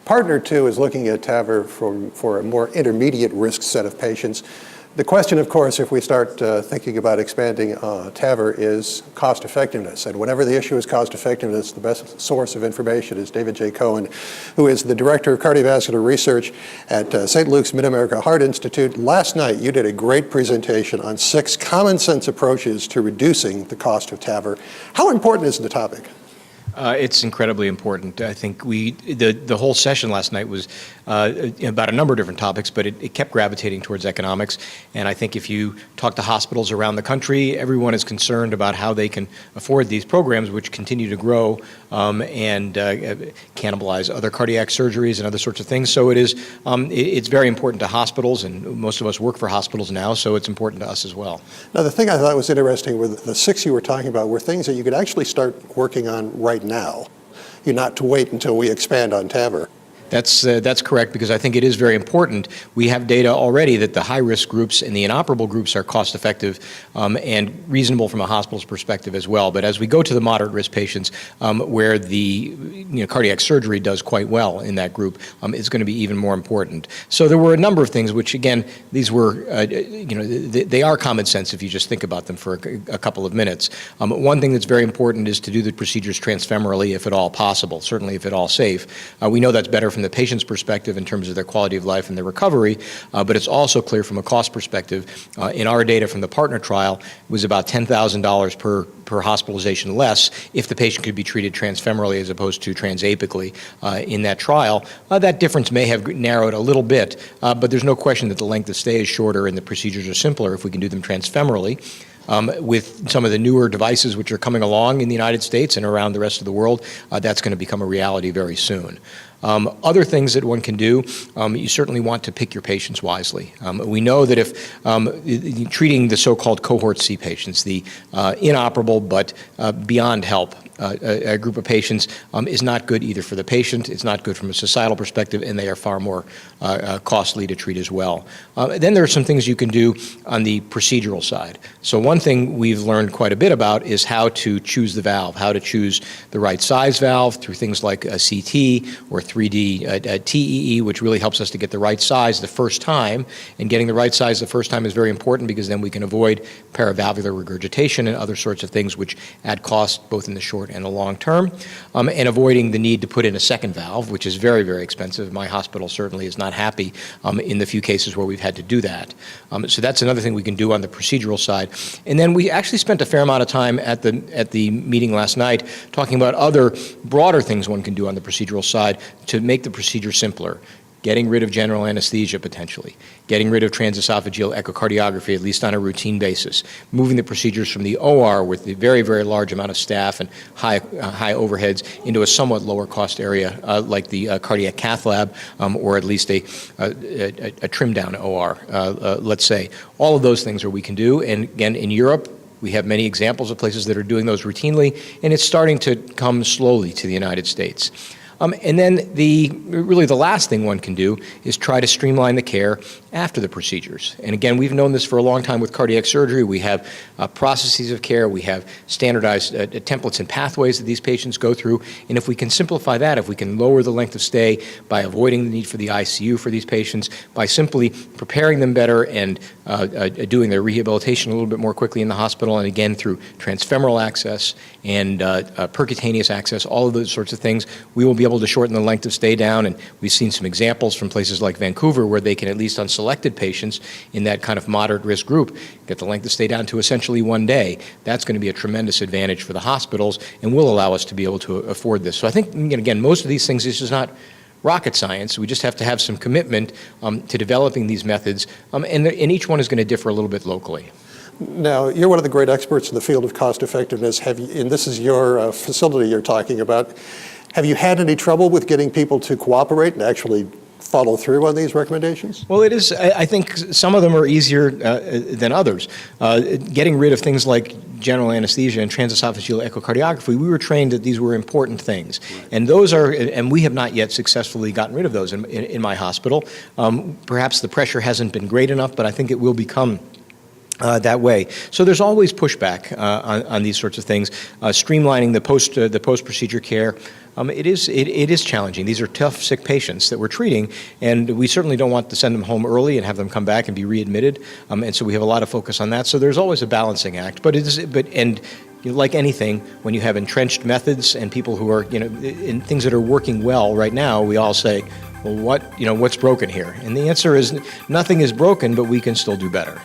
Partner 2 is looking at TAVR for a more intermediate risk set of patients. The question, of course, if we start thinking about expanding TAVR is cost effectiveness. And whenever the issue is cost effectiveness, the best source of information is David J. Cohen, who is the Director of Cardiovascular Research at St. Luke's Mid-America Heart Institute. Last night, you did a great presentation on 6 common sense approaches to reducing the cost of TAVR. How important is the topic? It's incredibly important. I think the whole session last night was about a number of different topics, but it kept gravitating towards economics. And I think if you talk to hospitals around the country, everyone is concerned about how they can afford these programs, which continue to grow and cannibalize other cardiac surgeries and other sorts of things. So it's very important to hospitals, and most of us work for hospitals now, so it's important to us as well. Now, the thing I thought was interesting were the 6 you were talking about were things that you could actually start working on right now. You're not to wait until we expand on TAVR. That's correct, because I think it is very important. We have data already that the high-risk groups and the inoperable groups are cost-effective and reasonable from a hospital's perspective as well. But as we go to the moderate-risk patients, where the cardiac surgery does quite well in that group, it's going to be even more important. So there were a number of things which, again, these were, they are common sense if you just think about them for a couple of minutes. One thing that's very important is to do the procedures transfemorally if at all possible, certainly if at all safe. We know that's better from the patient's perspective in terms of their quality of life and their recovery, but it's also clear from a cost perspective. In our data from the partner trial, it was about $10,000 per hospitalization less if the patient could be treated transfemorally as opposed to transapically in that trial. That difference may have narrowed a little bit, but there's no question that the length of stay is shorter and the procedures are simpler if we can do them transfemorally. With some of the newer devices which are coming along in the United States and around the rest of the world, that's going to become a reality very soon. Other things that one can do, you certainly want to pick your patients wisely. We know that if treating the so-called cohort C patients, the inoperable but beyond help, a group of patients is not good either for the patient, it's not good from a societal perspective, and they are far more costly to treat as well. Then there are some things you can do on the procedural side. So one thing we've learned quite a bit about is how to choose the valve, how to choose the right size valve through things like a CT or 3D TEE, which really helps us to get the right size the first time. And getting the right size the first time is very important because then we can avoid paravalvular regurgitation and other sorts of things which add cost both in the short and the long term, and avoiding the need to put in a second valve, which is very, very expensive. My hospital certainly is not happy in the few cases where we've had to do that. So that's another thing we can do on the procedural side. And then we actually spent a fair amount of time at the meeting last night talking about other broader things one can do on the procedural side to make the procedure simpler. Getting rid of general anesthesia potentially, getting rid of transesophageal echocardiography, at least on a routine basis, moving the procedures from the OR with the very, very large amount of staff and high overheads into a somewhat lower cost area like the cardiac cath lab or at least a trimmed down OR, let's say. All of those things are we can do, and again, in Europe, we have many examples of places that are doing those routinely, and it's starting to come slowly to the United States. And then really the last thing one can do is try to streamline the care after the procedures. And again, we've known this for a long time with cardiac surgery. We have processes of care. We have standardized templates and pathways that these patients go through. And if we can simplify that, if we can lower the length of stay by avoiding the need for the ICU for these patients, by simply preparing them better and doing their rehabilitation a little bit more quickly in the hospital, and again through transfemoral access and percutaneous access, all of those sorts of things, we will be able to shorten the length of stay down. And we've seen some examples from places like Vancouver where they can, at least on selected patients in that kind of moderate risk group, get the length of stay down to essentially 1 day. That's going to be a tremendous advantage for the hospitals and will allow us to be able to afford this. So I think, again, most of these things, this is not rocket science. We just have to have some commitment to developing these methods, and each one is going to differ a little bit locally. Now, you're one of the great experts in the field of cost effectiveness, and this is your facility you're talking about. Have you had any trouble with getting people to cooperate and actually follow through on these recommendations? Well, it is. I think some of them are easier than others. Getting rid of things like general anesthesia and transesophageal echocardiography, we were trained that these were important things. Right. And those are, and we have not yet successfully gotten rid of those in my hospital. Perhaps the pressure hasn't been great enough, but I think it will become that way. So there's always pushback on these sorts of things. Streamlining the post-procedure care, it is challenging. These are tough, sick patients that we're treating, and we certainly don't want to send them home early and have them come back and be readmitted. And so we have a lot of focus on that. So there's always a balancing act. Like anything, when you have entrenched methods and people who are, in things that are working well right now, we all say, well, what's broken here? And the answer is nothing is broken, but we can still do better.